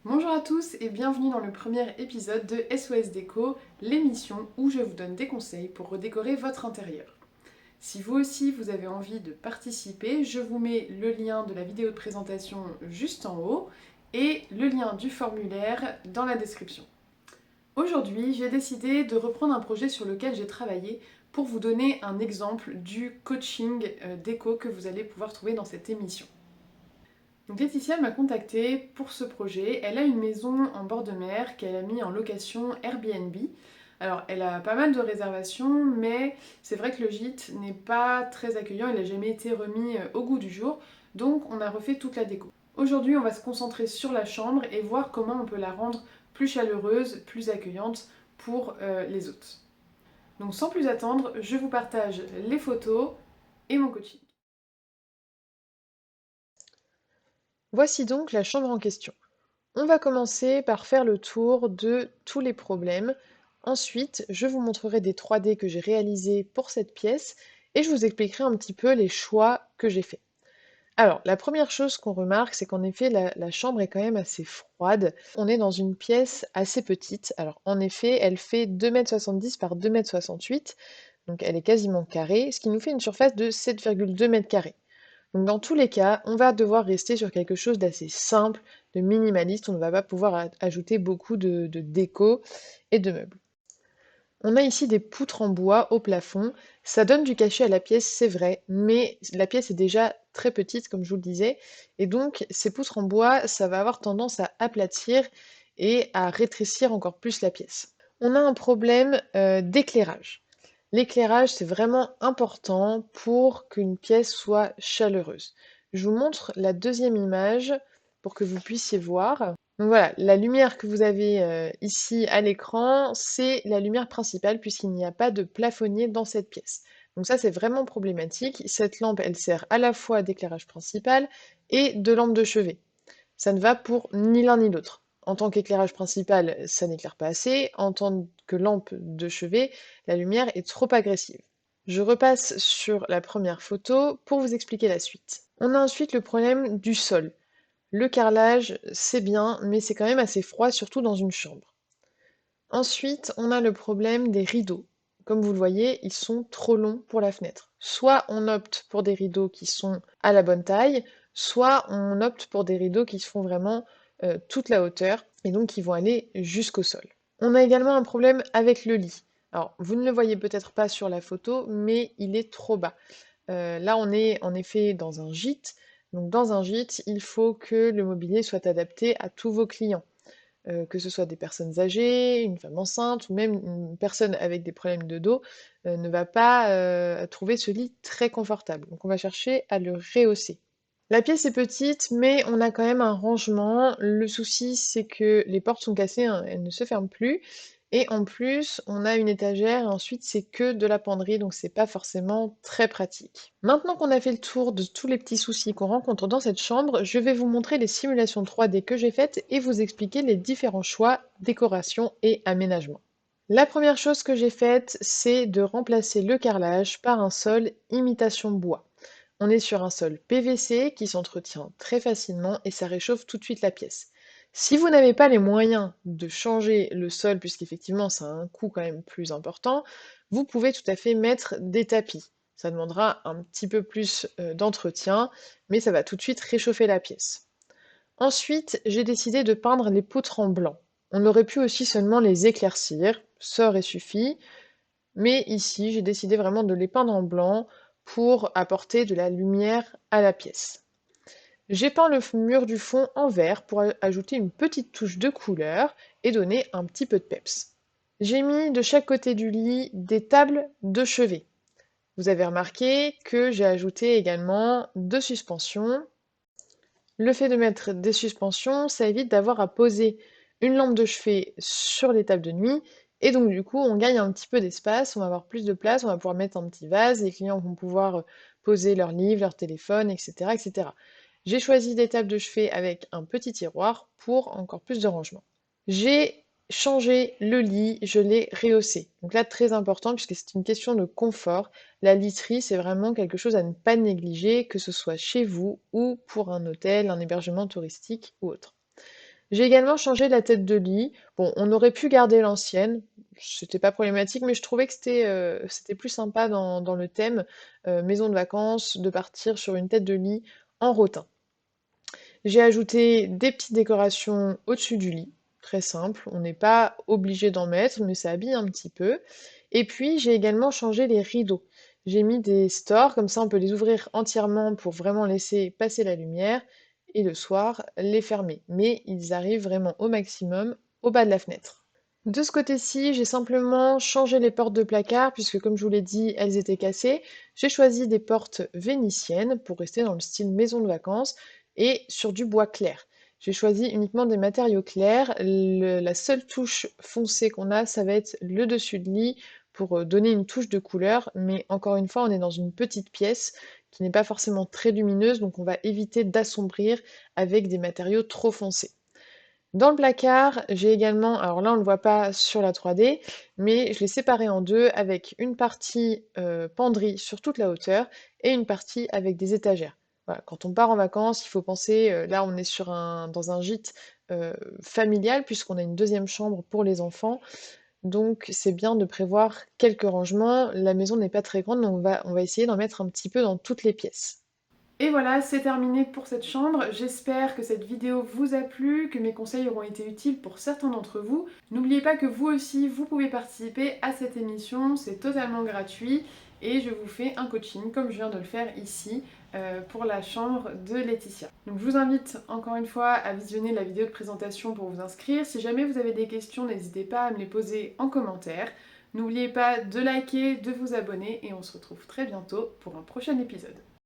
Bonjour à tous et bienvenue dans le premier épisode de SOS Déco, l'émission où je vous donne des conseils pour redécorer votre intérieur. Si vous aussi vous avez envie de participer, je vous mets le lien de la vidéo de présentation juste en haut et le lien du formulaire dans la description. Aujourd'hui, j'ai décidé de reprendre un projet sur lequel j'ai travaillé pour vous donner un exemple du coaching déco que vous allez pouvoir trouver dans cette émission. Donc Laetitia m'a contactée pour ce projet. Elle a une maison en bord de mer qu'elle a mis en location Airbnb. Alors elle a pas mal de réservations, mais c'est vrai que le gîte n'est pas très accueillant, il n'a jamais été remis au goût du jour, donc on a refait toute la déco. Aujourd'hui on va se concentrer sur la chambre et voir comment on peut la rendre plus chaleureuse, plus accueillante pour les hôtes. Donc sans plus attendre, je vous partage les photos et mon coaching. Voici donc la chambre en question. On va commencer par faire le tour de tous les problèmes. Ensuite, je vous montrerai des 3D que j'ai réalisés pour cette pièce et je vous expliquerai un petit peu les choix que j'ai faits. Alors, la première chose qu'on remarque, c'est qu'en effet, la chambre est quand même assez froide. On est dans une pièce assez petite. Alors, en effet, elle fait 2,70 m par 2,68 m, donc elle est quasiment carrée, ce qui nous fait une surface de 7,2 m². Donc dans tous les cas, on va devoir rester sur quelque chose d'assez simple, de minimaliste. On ne va pas pouvoir ajouter beaucoup de déco et de meubles. On a ici des poutres en bois au plafond. Ça donne du cachet à la pièce, c'est vrai, mais la pièce est déjà très petite, comme je vous le disais. Et donc, ces poutres en bois, ça va avoir tendance à aplatir et à rétrécir encore plus la pièce. On a un problème d'éclairage. L'éclairage, c'est vraiment important pour qu'une pièce soit chaleureuse. Je vous montre la deuxième image pour que vous puissiez voir. Donc voilà, la lumière que vous avez ici à l'écran, c'est la lumière principale puisqu'il n'y a pas de plafonnier dans cette pièce. Donc ça, c'est vraiment problématique. Cette lampe, elle sert à la fois d'éclairage principal et de lampe de chevet. Ça ne va pour ni l'un ni l'autre. En tant qu'éclairage principal, ça n'éclaire pas assez. En tant que lampe de chevet, la lumière est trop agressive. Je repasse sur la première photo pour vous expliquer la suite. On a ensuite le problème du sol. Le carrelage, c'est bien, mais c'est quand même assez froid, surtout dans une chambre. Ensuite, on a le problème des rideaux. Comme vous le voyez, ils sont trop longs pour la fenêtre. Soit on opte pour des rideaux qui sont à la bonne taille, soit on opte pour des rideaux qui se font vraiment toute la hauteur et donc qui vont aller jusqu'au sol. On a également un problème avec le lit. Alors, vous ne le voyez peut-être pas sur la photo, mais il est trop bas. Là, on est en effet dans un gîte. Donc, dans un gîte, il faut que le mobilier soit adapté à tous vos clients. Que ce soit des personnes âgées, une femme enceinte ou même une personne avec des problèmes de dos, ne va pas trouver ce lit très confortable. Donc on va chercher à le rehausser. La pièce est petite, mais on a quand même un rangement. Le souci, c'est que les portes sont cassées, hein, elles ne se ferment plus. Et en plus, on a une étagère, et ensuite c'est que de la penderie, donc c'est pas forcément très pratique. Maintenant qu'on a fait le tour de tous les petits soucis qu'on rencontre dans cette chambre, je vais vous montrer les simulations 3D que j'ai faites et vous expliquer les différents choix, décoration et aménagement. La première chose que j'ai faite, c'est de remplacer le carrelage par un sol imitation bois. On est sur un sol PVC qui s'entretient très facilement et ça réchauffe tout de suite la pièce. Si vous n'avez pas les moyens de changer le sol, puisqu'effectivement ça a un coût quand même plus important, vous pouvez tout à fait mettre des tapis. Ça demandera un petit peu plus d'entretien, mais ça va tout de suite réchauffer la pièce. Ensuite, j'ai décidé de peindre les poutres en blanc. On aurait pu aussi seulement les éclaircir, ça aurait suffi, mais ici j'ai décidé vraiment de les peindre en blanc pour apporter de la lumière à la pièce. J'ai peint le mur du fond en vert pour ajouter une petite touche de couleur et donner un petit peu de peps. J'ai mis de chaque côté du lit des tables de chevet. Vous avez remarqué que j'ai ajouté également deux suspensions. Le fait de mettre des suspensions, ça évite d'avoir à poser une lampe de chevet sur les tables de nuit et donc du coup on gagne un petit peu d'espace, on va avoir plus de place, on va pouvoir mettre un petit vase, les clients vont pouvoir poser leurs livres, leur téléphone, etc., etc. J'ai choisi des tables de chevet avec un petit tiroir pour encore plus de rangement. J'ai changé le lit, je l'ai rehaussé. Donc là, très important puisque c'est une question de confort. La literie, c'est vraiment quelque chose à ne pas négliger, que ce soit chez vous ou pour un hôtel, un hébergement touristique ou autre. J'ai également changé la tête de lit. Bon, on aurait pu garder l'ancienne, c'était pas problématique, mais je trouvais que c'était plus sympa dans le thème maison de vacances de partir sur une tête de lit en rotin. J'ai ajouté des petites décorations au-dessus du lit, très simple. On n'est pas obligé d'en mettre, mais ça habille un petit peu. Et puis j'ai également changé les rideaux. J'ai mis des stores, comme ça on peut les ouvrir entièrement pour vraiment laisser passer la lumière, et le soir les fermer. Mais ils arrivent vraiment au maximum au bas de la fenêtre. De ce côté-ci, j'ai simplement changé les portes de placard, puisque comme je vous l'ai dit, elles étaient cassées. J'ai choisi des portes vénitiennes pour rester dans le style maison de vacances et sur du bois clair. J'ai choisi uniquement des matériaux clairs. La seule touche foncée qu'on a, ça va être le dessus de lit pour donner une touche de couleur. Mais encore une fois, on est dans une petite pièce qui n'est pas forcément très lumineuse, donc on va éviter d'assombrir avec des matériaux trop foncés. Dans le placard, j'ai également, alors là on ne le voit pas sur la 3D, mais je l'ai séparé en deux avec une partie penderie sur toute la hauteur et une partie avec des étagères. Voilà, quand on part en vacances, il faut penser, là on est dans un gîte familial puisqu'on a une deuxième chambre pour les enfants, donc c'est bien de prévoir quelques rangements. La maison n'est pas très grande, donc on va essayer d'en mettre un petit peu dans toutes les pièces. Et voilà, c'est terminé pour cette chambre. J'espère que cette vidéo vous a plu, que mes conseils auront été utiles pour certains d'entre vous. N'oubliez pas que vous aussi, vous pouvez participer à cette émission, c'est totalement gratuit et je vous fais un coaching comme je viens de le faire ici pour la chambre de Laetitia. Donc je vous invite encore une fois à visionner la vidéo de présentation pour vous inscrire. Si jamais vous avez des questions, n'hésitez pas à me les poser en commentaire. N'oubliez pas de liker, de vous abonner et on se retrouve très bientôt pour un prochain épisode.